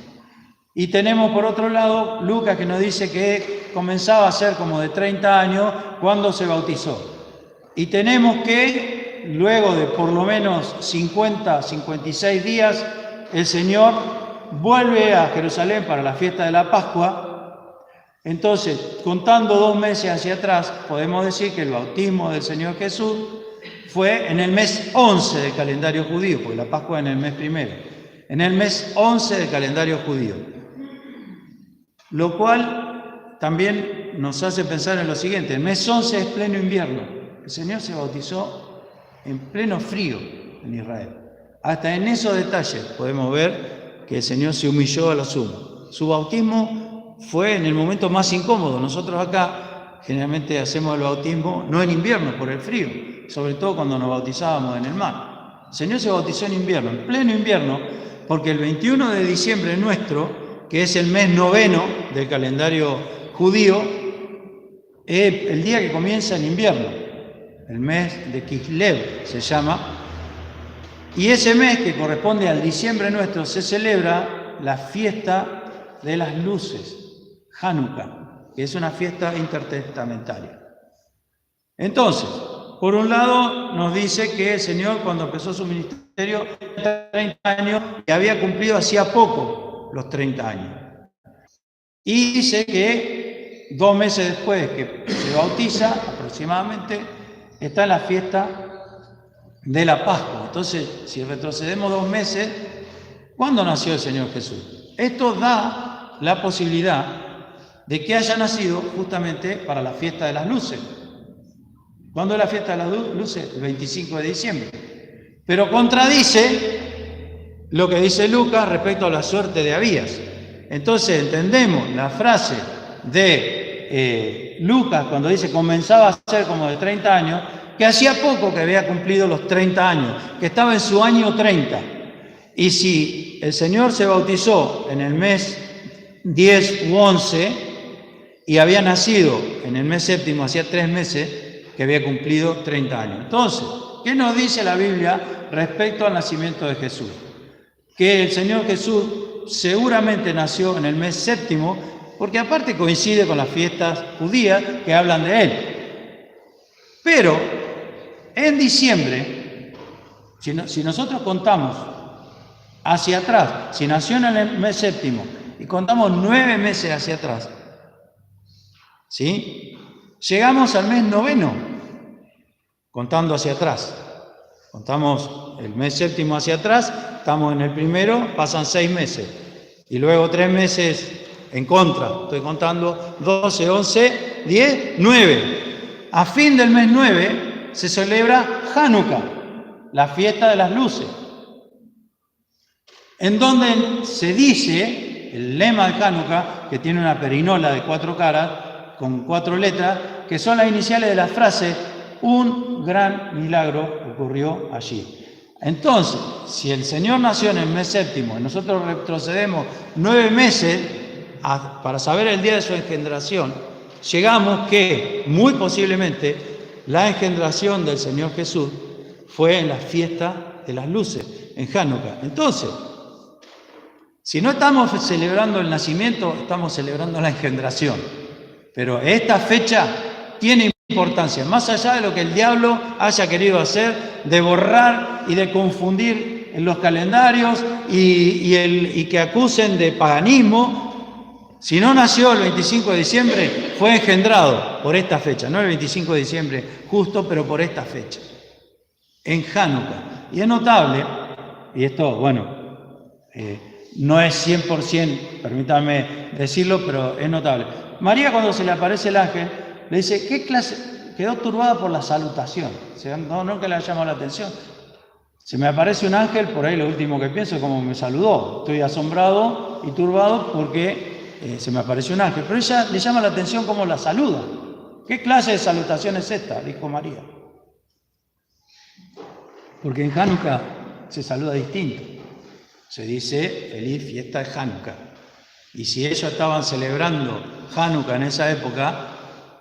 Y tenemos por otro lado Lucas que nos dice que comenzaba a ser como de 30 años cuando se bautizó. Y tenemos que luego de por lo menos 50, 56 días, el Señor vuelve a Jerusalén para la fiesta de la Pascua. Entonces, contando 2 meses hacia atrás, podemos decir que el bautismo del Señor Jesús fue en el mes 11 del calendario judío, porque la Pascua es en el mes primero, en el mes 11 del calendario judío. Lo cual también nos hace pensar en lo siguiente, el mes 11 es pleno invierno, el Señor se bautizó en pleno frío en Israel. Hasta en esos detalles podemos ver que el Señor se humilló a lo sumo. Su bautismo fue en el momento más incómodo. Nosotros acá generalmente hacemos el bautismo no en invierno por el frío, sobre todo cuando nos bautizábamos en el mar. El Señor se bautizó en invierno, en pleno invierno, porque el 21 de diciembre nuestro, que es el mes 9 del calendario judío, es el día que comienza el invierno, el mes de Kislev se llama, y ese mes que corresponde al diciembre nuestro se celebra la fiesta de las luces, Hanukkah, que es una fiesta intertestamentaria. Entonces, por un lado nos dice que el Señor cuando empezó su ministerio tenía 30 años y había cumplido hacía poco los 30 años. Y dice que 2 meses después que se bautiza, aproximadamente, está en la fiesta de la Pascua. Entonces, si retrocedemos 2 meses, ¿cuándo nació el Señor Jesús? Esto da la posibilidad de que haya nacido justamente para la fiesta de las luces. ¿Cuándo es la fiesta de las luces? El 25 de diciembre. Pero contradice lo que dice Lucas respecto a la suerte de Abías. Entonces entendemos la frase de Lucas cuando dice comenzaba a ser como de 30 años, que hacía poco que había cumplido los 30 años, que estaba en su año 30. Y si el Señor se bautizó en el mes 10 u 11 y había nacido en el mes séptimo, hacía 3 meses que había cumplido 30 años. Entonces, ¿qué nos dice la Biblia respecto al nacimiento de Jesús? Que el Señor Jesús seguramente nació en el mes séptimo, porque aparte coincide con las fiestas judías que hablan de Él. Pero en diciembre, si nosotros contamos hacia atrás, si nació en el mes séptimo y contamos 9 meses hacia atrás, ¿sí? Llegamos al mes noveno, contando hacia atrás. Contamos el mes séptimo hacia atrás, estamos en el primero, pasan 6 meses. Y luego 3 meses en contra. Estoy contando 12, 11, 10, 9. A fin del mes 9 se celebra Hanukkah, la fiesta de las luces, en donde se dice, el lema de Hanukkah, que tiene una perinola de 4 caras, con 4 letras, que son las iniciales de la frase, un gran milagro ocurrió allí. Entonces, si el Señor nació en el mes séptimo y nosotros retrocedemos 9 meses para saber el día de su engendración, llegamos que muy posiblemente la engendración del Señor Jesús fue en la fiesta de las luces, en Hanukkah. Entonces, si no estamos celebrando el nacimiento, estamos celebrando la engendración. Pero esta fecha tiene importancia, más allá de lo que el diablo haya querido hacer, de borrar y de confundir en los calendarios y que acusen de paganismo. Si no nació el 25 de diciembre, fue engendrado por esta fecha, no el 25 de diciembre justo, pero por esta fecha, en Hanukkah. Y es notable, y esto, no es 100%, permítanme decirlo, pero es notable. María, cuando se le aparece el ángel, le dice, ¿qué clase? Quedó turbada por la salutación. No que le haya llamado la atención. Se me aparece un ángel, por ahí lo último que pienso es cómo me saludó. Estoy asombrado y turbado porque se me apareció un ángel. Pero ella le llama la atención cómo la saluda. ¿Qué clase de salutación es esta? Dijo María. Porque en Hanukkah se saluda distinto. Se dice, feliz fiesta de Hanukkah. Y si ellos estaban celebrando Hanukkah en esa época,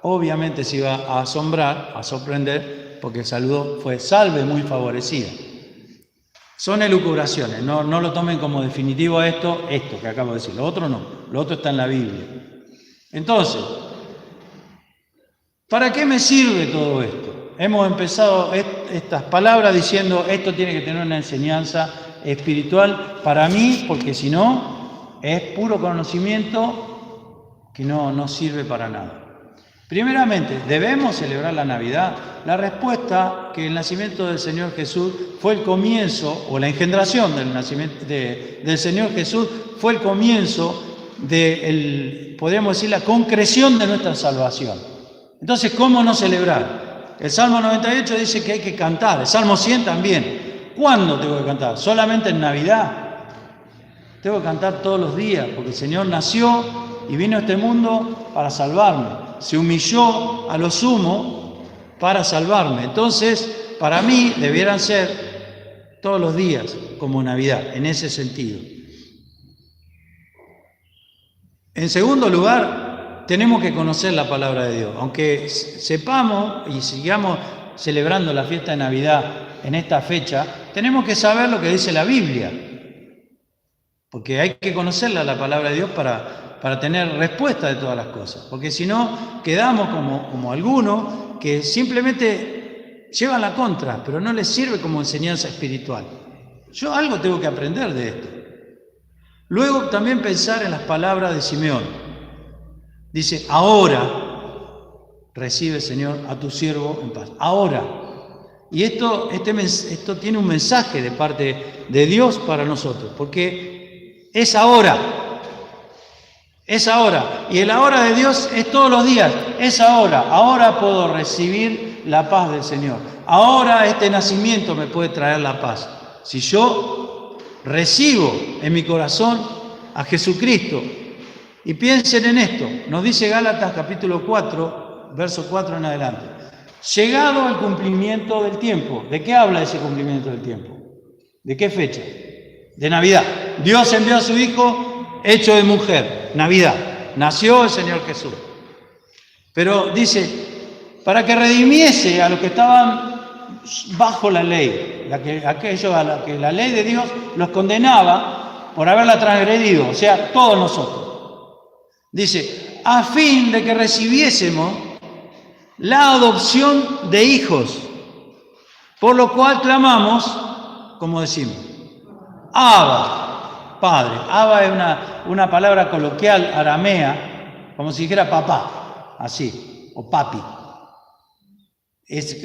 obviamente se iba a asombrar, a sorprender, porque el saludo fue salve muy favorecida. Son elucubraciones, no lo tomen como definitivo esto que acabo de decir. Lo otro no, lo otro está en la Biblia. Entonces, ¿para qué me sirve todo esto? Hemos empezado estas palabras diciendo esto tiene que tener una enseñanza espiritual para mí, porque si no, es puro conocimiento que no sirve para nada. Primeramente, ¿debemos celebrar la Navidad? La respuesta que el nacimiento del Señor Jesús fue el comienzo, o la engendración del nacimiento del Señor Jesús fue el comienzo de, podríamos decir, la concreción de nuestra salvación. Entonces, ¿cómo no celebrar? El Salmo 98 dice que hay que cantar, el Salmo 100 también. ¿Cuándo tengo que cantar? ¿Solamente en Navidad? Tengo que cantar todos los días, porque el Señor nació y vino a este mundo para salvarme. Se humilló a lo sumo para salvarme. Entonces, para mí, debieran ser todos los días como Navidad, en ese sentido. En segundo lugar, tenemos que conocer la palabra de Dios. Aunque sepamos y sigamos celebrando la fiesta de Navidad en esta fecha, tenemos que saber lo que dice la Biblia. Porque hay que conocerla, la palabra de Dios, para tener respuesta de todas las cosas. Porque si no, quedamos como algunos que simplemente llevan la contra, pero no les sirve como enseñanza espiritual. Yo algo tengo que aprender de esto. Luego también pensar en las palabras de Simeón. Dice, ahora recibe, Señor, a tu siervo en paz. Ahora. Y esto tiene un mensaje de parte de Dios para nosotros, porque es ahora. Es ahora. Y el ahora de Dios es todos los días. Es ahora. Ahora puedo recibir la paz del Señor. Ahora este nacimiento me puede traer la paz. Si yo recibo en mi corazón a Jesucristo. Y piensen en esto. Nos dice Gálatas capítulo 4, verso 4 en adelante. Llegado el cumplimiento del tiempo. ¿De qué habla ese cumplimiento del tiempo? ¿De qué fecha? De Navidad. Dios envió a su Hijo hecho de mujer. Navidad. Nació el Señor Jesús. Pero dice, para que redimiese a los que estaban bajo la ley, aquellos a los que la ley de Dios los condenaba por haberla transgredido, o sea, todos nosotros. Dice, a fin de que recibiésemos la adopción de hijos, por lo cual clamamos, como decimos, Abba, Padre. Abba es una palabra coloquial aramea, como si dijera papá, así, o papi.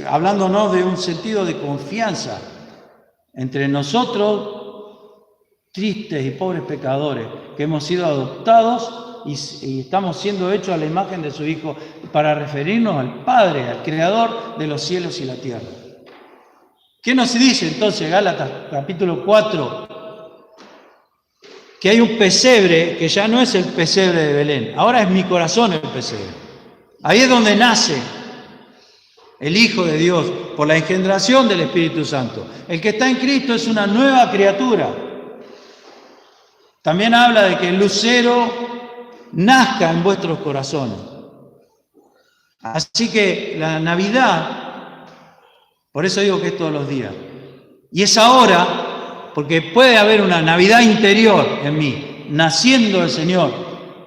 Hablándonos de un sentido de confianza entre nosotros, tristes y pobres pecadores, que hemos sido adoptados y estamos siendo hechos a la imagen de su Hijo para referirnos al Padre, al Creador de los cielos y la tierra. ¿Qué nos dice entonces Gálatas capítulo 4? Que hay un pesebre que ya no es el pesebre de Belén, ahora es mi corazón el pesebre. Ahí es donde nace el Hijo de Dios por la engendración del Espíritu Santo. El que está en Cristo es una nueva criatura. También habla de que el lucero nazca en vuestros corazones. Así que la Navidad, por eso digo que es todos los días. Y es ahora, porque puede haber una Navidad interior en mí, naciendo el Señor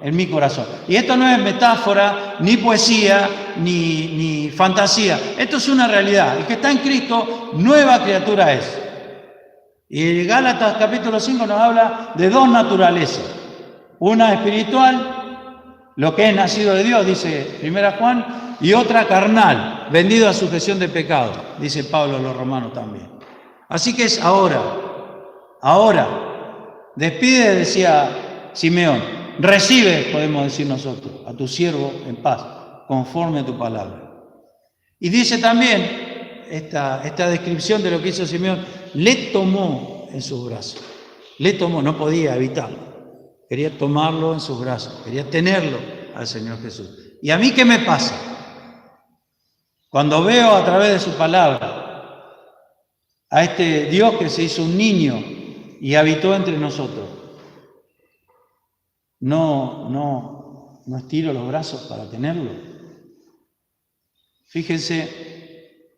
en mi corazón. Y esto no es metáfora, ni poesía, ni fantasía. Esto es una realidad. El que está en Cristo, nueva criatura es. Y Gálatas capítulo 5 nos habla de dos naturalezas. Una espiritual, lo que es nacido de Dios, dice 1 Juan, y otra carnal, vendido a sujeción de pecado, dice Pablo a los romanos también. Así que es ahora. Despide, decía Simeón, recibe, podemos decir nosotros, a tu siervo en paz, conforme a tu palabra. Y dice también esta descripción de lo que hizo Simeón, le tomó en sus brazos. Le tomó, no podía evitarlo. Quería tomarlo en sus brazos, quería tenerlo al Señor Jesús. ¿Y a mí qué me pasa? Cuando veo a través de su palabra a este Dios que se hizo un niño y habitó entre nosotros, no estiro los brazos para tenerlo. Fíjense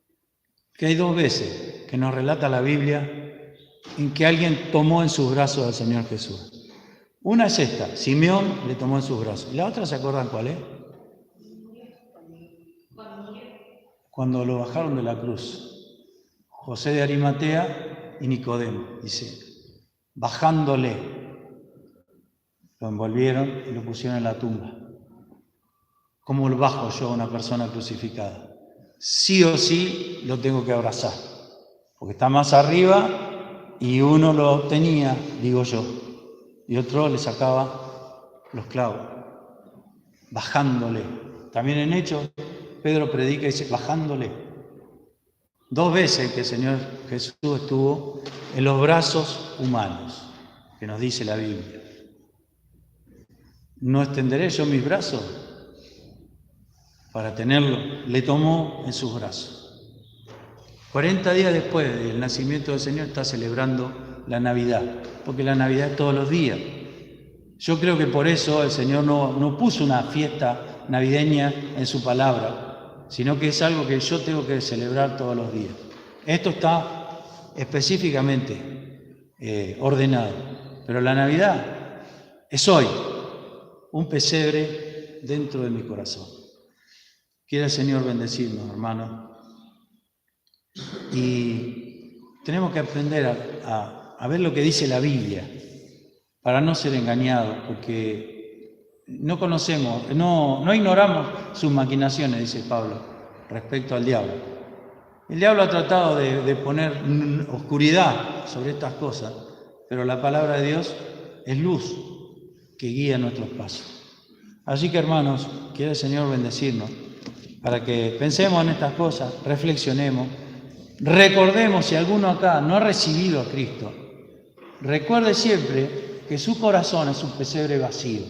que hay dos veces que nos relata la Biblia en que alguien tomó en sus brazos al Señor Jesús. Una es esta, Simeón le tomó en sus brazos. ¿La otra se acuerdan cuál es? Cuando lo bajaron de la cruz. José de Arimatea y Nicodemo, dice, bajándole, lo envolvieron y lo pusieron en la tumba. ¿Cómo lo bajo yo a una persona crucificada? Sí o sí lo tengo que abrazar, porque está más arriba y uno lo tenía, digo yo, y otro le sacaba los clavos, bajándole. También en Hechos, Pedro predica y dice, bajándole. Dos veces que el Señor Jesús estuvo en los brazos humanos, que nos dice la Biblia. ¿No extenderé yo mis brazos para tenerlo? Le tomó en sus brazos. 40 días después del nacimiento del Señor está celebrando la Navidad, porque la Navidad es todos los días. Yo creo que por eso el Señor no puso una fiesta navideña en su palabra, sino que es algo que yo tengo que celebrar todos los días. Esto está específicamente ordenado, pero la Navidad es hoy, un pesebre dentro de mi corazón. Quiere el Señor bendecirnos, hermanos. Y tenemos que aprender a ver lo que dice la Biblia para no ser engañados, porque no conocemos, no ignoramos sus maquinaciones, dice Pablo, respecto al diablo. El diablo ha tratado de poner oscuridad sobre estas cosas, pero la palabra de Dios es luz que guía nuestros pasos. Así que, hermanos, quiere el Señor bendecirnos para que pensemos en estas cosas, reflexionemos, recordemos si alguno acá no ha recibido a Cristo, recuerde siempre que su corazón es un pesebre vacío,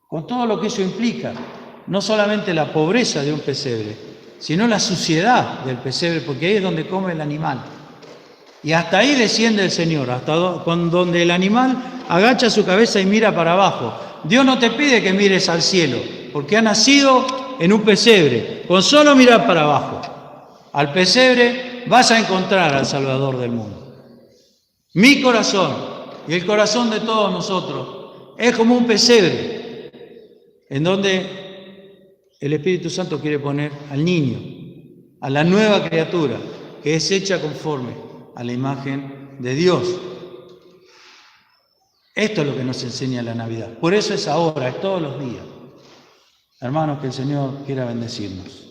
con todo lo que eso implica, no solamente la pobreza de un pesebre, sino la suciedad del pesebre, porque ahí es donde come el animal. Y hasta ahí desciende el Señor, hasta donde el animal agacha su cabeza y mira para abajo. Dios no te pide que mires al cielo, porque ha nacido en un pesebre. Con solo mirar para abajo al pesebre vas a encontrar al Salvador del mundo. Mi corazón y el corazón de todos nosotros es como un pesebre en donde el Espíritu Santo quiere poner al niño, a la nueva criatura que es hecha conforme a la imagen de Dios. Esto es lo que nos enseña la Navidad. Por eso es ahora, es todos los días. Hermanos, que el Señor quiera bendecirnos.